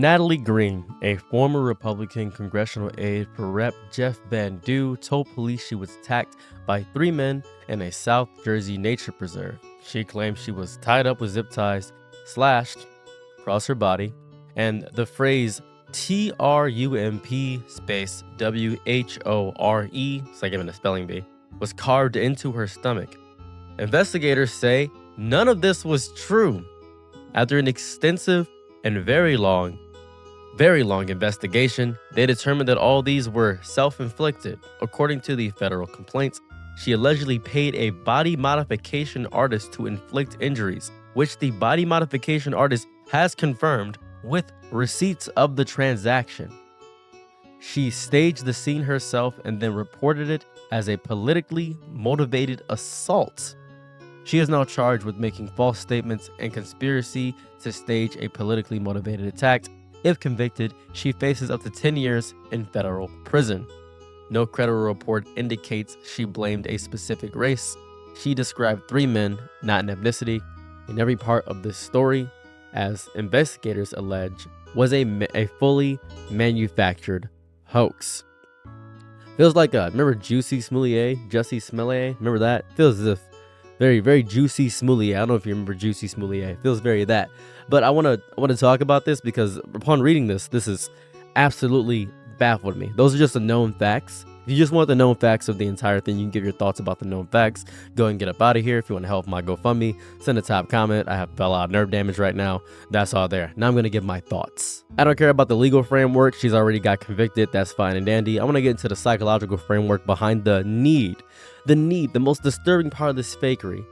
Natalie Green, a former Republican congressional aide for Rep. Jeff Van Dew, told police she was attacked by three men in a South Jersey nature preserve. She claimed she was tied up with zip ties, slashed across her body, and the phrase TRUMP space WHORE, it's like giving a spelling bee, was carved into her stomach. Investigators say none of this was true. After an extensive and very long investigation, they determined that all these were self-inflicted. According to the federal complaints, she allegedly paid a body modification artist to inflict injuries, which the body modification artist has confirmed with receipts of the transaction. She staged the scene herself and then reported it as a politically motivated assault. She is now charged with making false statements and conspiracy to stage a politically motivated attack. If convicted, she faces up to 10 years in federal prison. No credible report indicates she blamed a specific race. She described three men, not an ethnicity, in every part of this story, as investigators allege, was a fully manufactured hoax. Feels like remember Jussie Smollett? Remember that? Feels as if very, very Juicy Smollett. I don't know if you remember Juicy Smollett. It feels very that. But I want to talk about this because upon reading this is absolutely baffled me. Those are just the known facts. If you just want the known facts of the entire thing, you can give your thoughts about the known facts. Go and get up out of here. If you want to help my GoFundMe, send a top comment. I have a lot of nerve damage right now. That's all there. Now I'm going to give my thoughts. I don't care about the legal framework. She's already got convicted. That's fine and dandy. I want to get into the psychological framework behind the need. The most disturbing part of this fakery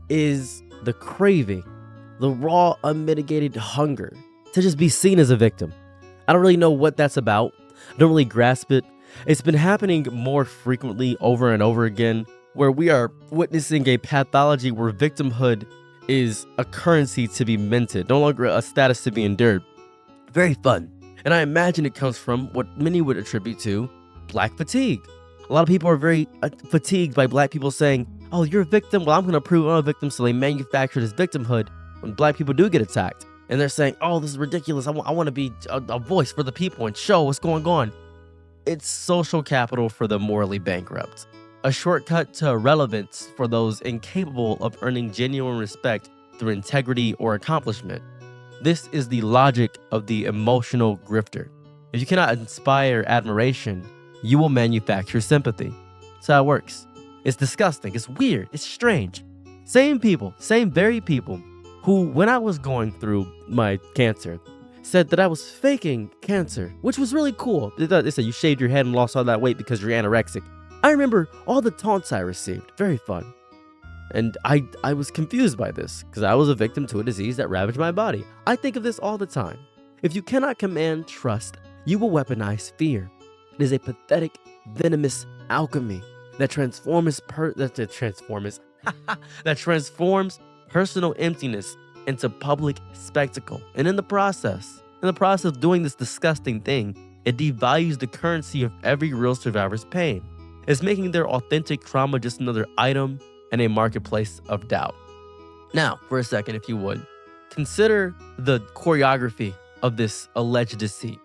is the craving, the raw, unmitigated hunger to just be seen as a victim. I don't really know what that's about. I don't really grasp it. It's been happening more frequently over and over again, where we are witnessing a pathology where victimhood is a currency to be minted, no longer a status to be endured. Very fun. And I imagine it comes from what many would attribute to black fatigue. A lot of people are very fatigued by black people saying, oh, you're a victim? Well, I'm going to prove I'm a victim. So they manufacture this victimhood when black people do get attacked. And they're saying, oh, this is ridiculous. I want to be a voice for the people and show what's going on. It's social capital for the morally bankrupt. A shortcut to relevance for those incapable of earning genuine respect through integrity or accomplishment. This is the logic of the emotional grifter. If you cannot inspire admiration, you will manufacture sympathy. That's how it works. It's disgusting. It's weird. It's strange. Same very people who, when I was going through my cancer, said that I was faking cancer, which was really cool. They said you shaved your head and lost all that weight because you're anorexic. I remember all the taunts I received. Very fun. And I was confused by this because I was a victim to a disease that ravaged my body. I think of this all the time. If you cannot command trust, you will weaponize fear. It is a pathetic, venomous alchemy that transforms personal emptiness into public spectacle. And in the process of doing this disgusting thing, it devalues the currency of every real survivor's pain. It's making their authentic trauma just another item in a marketplace of doubt. Now, for a second, if you would, consider the choreography of this alleged deceit,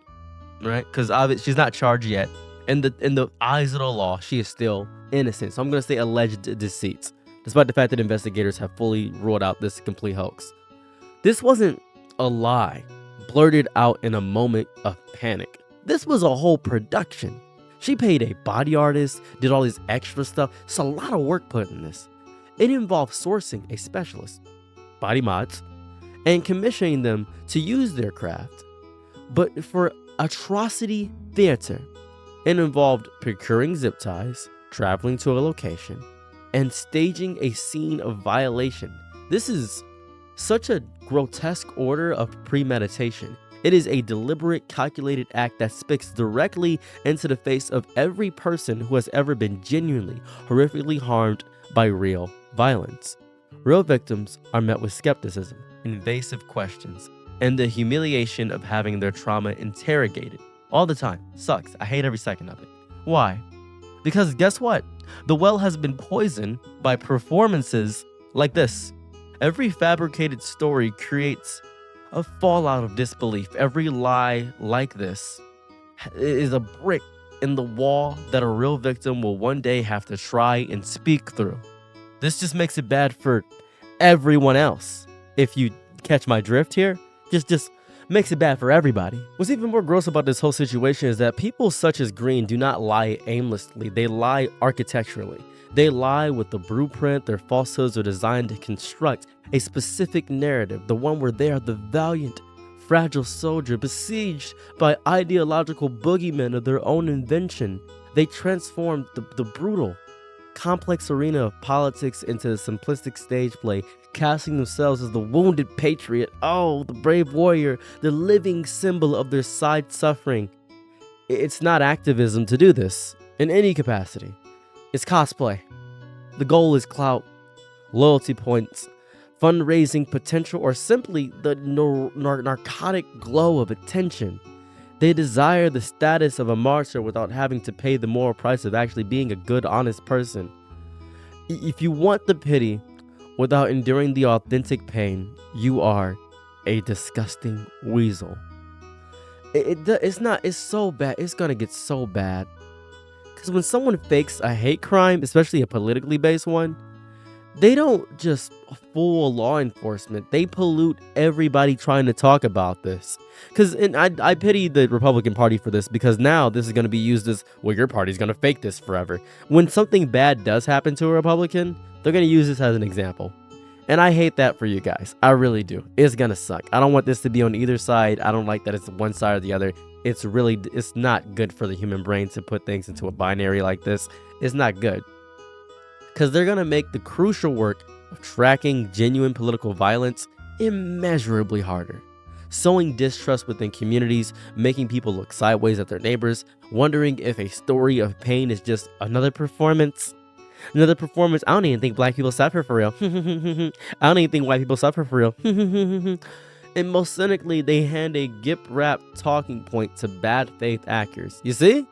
right? Because she's not charged yet. In the eyes of the law, she is still innocent. So I'm going to say alleged deceit, despite the fact that investigators have fully ruled out this complete hoax. This wasn't a lie blurted out in a moment of panic. This was a whole production. She paid a body artist, did all this extra stuff. It's a lot of work put in this. It involved sourcing a specialist, body mods, and commissioning them to use their craft. But for atrocity theater, it involved procuring zip ties, traveling to a location, and staging a scene of violation. This is such a grotesque order of premeditation. It is a deliberate, calculated act that speaks directly into the face of every person who has ever been genuinely, horrifically harmed by real violence. Real victims are met with skepticism, invasive questions, and the humiliation of having their trauma interrogated. All the time. Sucks. I hate every second of it. Why? Because guess what? The well has been poisoned by performances like this. Every fabricated story creates fall out of disbelief. Every lie like this is a brick in the wall that a real victim will one day have to try and speak through. This just makes it bad for everyone else. If you catch my drift here, just makes it bad for everybody. What's even more gross about this whole situation is that people such as Green do not lie aimlessly. They lie architecturally. They lie with the blueprint. Their falsehoods are designed to construct a specific narrative, the one where they are the valiant, fragile soldier besieged by ideological boogeymen of their own invention. They transformed the brutal, complex arena of politics into a simplistic stage play, casting themselves as the wounded patriot, oh, the brave warrior, the living symbol of their side suffering. It's not activism to do this in any capacity. It's cosplay. The goal is clout, loyalty points, fundraising potential, or simply the narcotic glow of attention. They desire the status of a martyr without having to pay the moral price of actually being a good, honest person. If you want the pity without enduring the authentic pain, you are a disgusting weasel. It's so bad. It's gonna get so bad. Because when someone fakes a hate crime, especially a politically based one, they don't just fool law enforcement. They pollute everybody trying to talk about this. I pity the Republican Party for this, because now this is going to be used as, well, your party's going to fake this forever. When something bad does happen to a Republican, they're going to use this as an example. And I hate that for you guys. I really do. It's going to suck. I don't want this to be on either side. I don't like that it's one side or the other. It's not good for the human brain to put things into a binary like this. It's not good. Because they're going to make the crucial work of tracking genuine political violence immeasurably harder. Sowing distrust within communities, making people look sideways at their neighbors, wondering if a story of pain is just another performance. Another performance. I don't even think black people suffer for real. I don't even think white people suffer for real. And most cynically, they hand a gip-wrap talking point to bad faith actors. You see?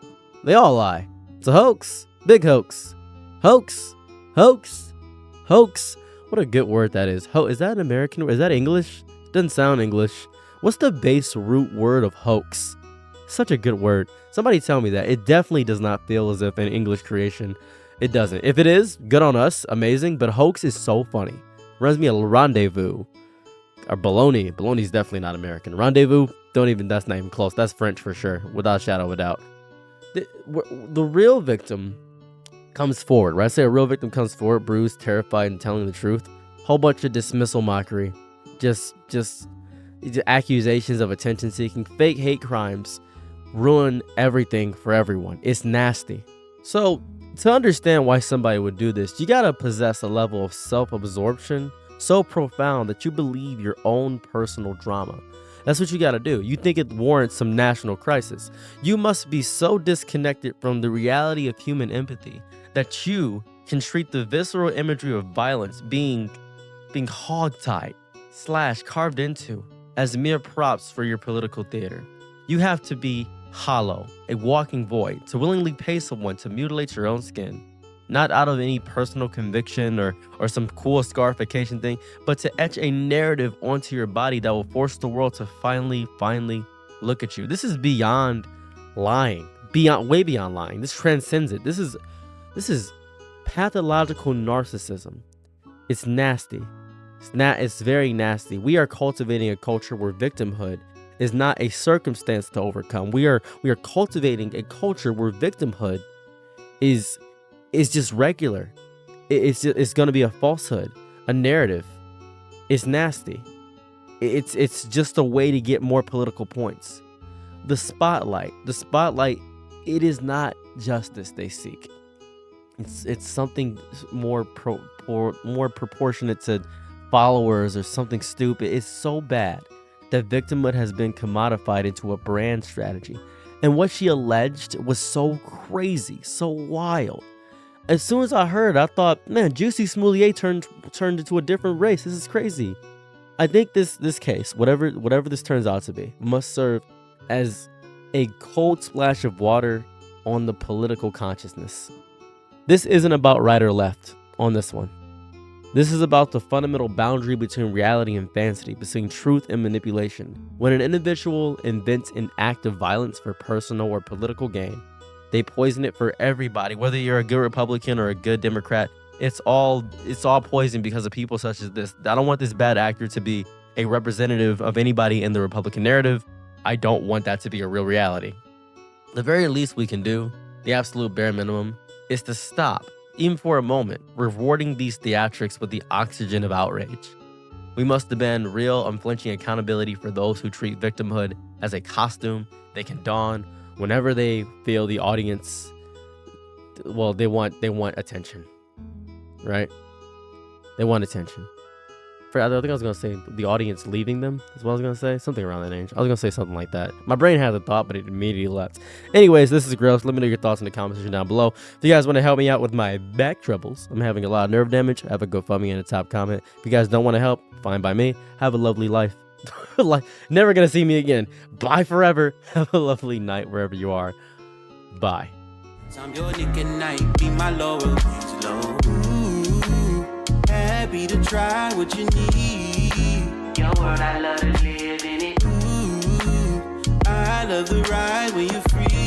They all lie. It's a hoax. Big hoax. Hoax. Hoax. Hoax. What a good word that is. Is that American? Is that English? Doesn't sound English. What's the base root word of hoax? Such a good word. Somebody tell me that. It definitely does not feel as if an English creation. It doesn't. If it is, good on us. Amazing. But hoax is so funny. Reminds me of rendezvous. Or baloney. Baloney's definitely not American. Rendezvous, that's not even close. That's French for sure. Without a shadow of a doubt. The real victim comes forward, right? I say a real victim comes forward, bruised, terrified, and telling the truth. Whole bunch of dismissal mockery. Just accusations of attention seeking. Fake hate crimes ruin everything for everyone. It's nasty. So, to understand why somebody would do this, you gotta possess a level of self-absorption so profound that you believe your own personal drama. That's what you gotta do. You think it warrants some national crisis. You must be so disconnected from the reality of human empathy that you can treat the visceral imagery of violence being hogtied / carved into as mere props for your political theater. You have to be hollow, a walking void, to willingly pay someone to mutilate your own skin. Not out of any personal conviction or some cool scarification thing, but to etch a narrative onto your body that will force the world to finally look at you. This is beyond lying, way beyond lying. This transcends it. This is pathological narcissism. It's nasty. It's very nasty. We are cultivating a culture where victimhood is not a circumstance to overcome. We are cultivating a culture where victimhood is just regular. It's going to be a falsehood, a narrative. It's nasty. It's just a way to get more political points. The spotlight, it is not justice they seek. It's something more proportionate to followers or something stupid. It's so bad that victimhood has been commodified into a brand strategy. And what she alleged was so crazy, so wild. As soon as I heard, I thought, man, Juicy Smoulier turned into a different race. This is crazy. I think this case, whatever this turns out to be, must serve as a cold splash of water on the political consciousness. This isn't about right or left on this one. This is about the fundamental boundary between reality and fantasy, between truth and manipulation. When an individual invents an act of violence for personal or political gain, they poison it for everybody. Whether you're a good Republican or a good Democrat, it's all poison because of people such as this. I don't want this bad actor to be a representative of anybody in the Republican narrative. I don't want that to be a real reality. The very least we can do, the absolute bare minimum, is to stop, even for a moment, rewarding these theatrics with the oxygen of outrage. We must demand real, unflinching accountability for those who treat victimhood as a costume they can don whenever they feel the audience, well, they want attention, right? They want attention. I think I was going to say the audience leaving them is what I was going to say. Something around that range. I was going to say something like that. My brain had a thought, but it immediately left. Anyways, this is gross. Let me know your thoughts in the comment section down below. If you guys want to help me out with my back troubles, I'm having a lot of nerve damage. Have a GoFundMe in the top comment. If you guys don't want to help, fine by me. Have a lovely life. Like, never going to see me again. Bye forever. Have a lovely night wherever you are. Bye. I'm your nigga night, be my loyal, happy to try what you need. Your world, I love to live in it. Ooh, I love the ride when you're free.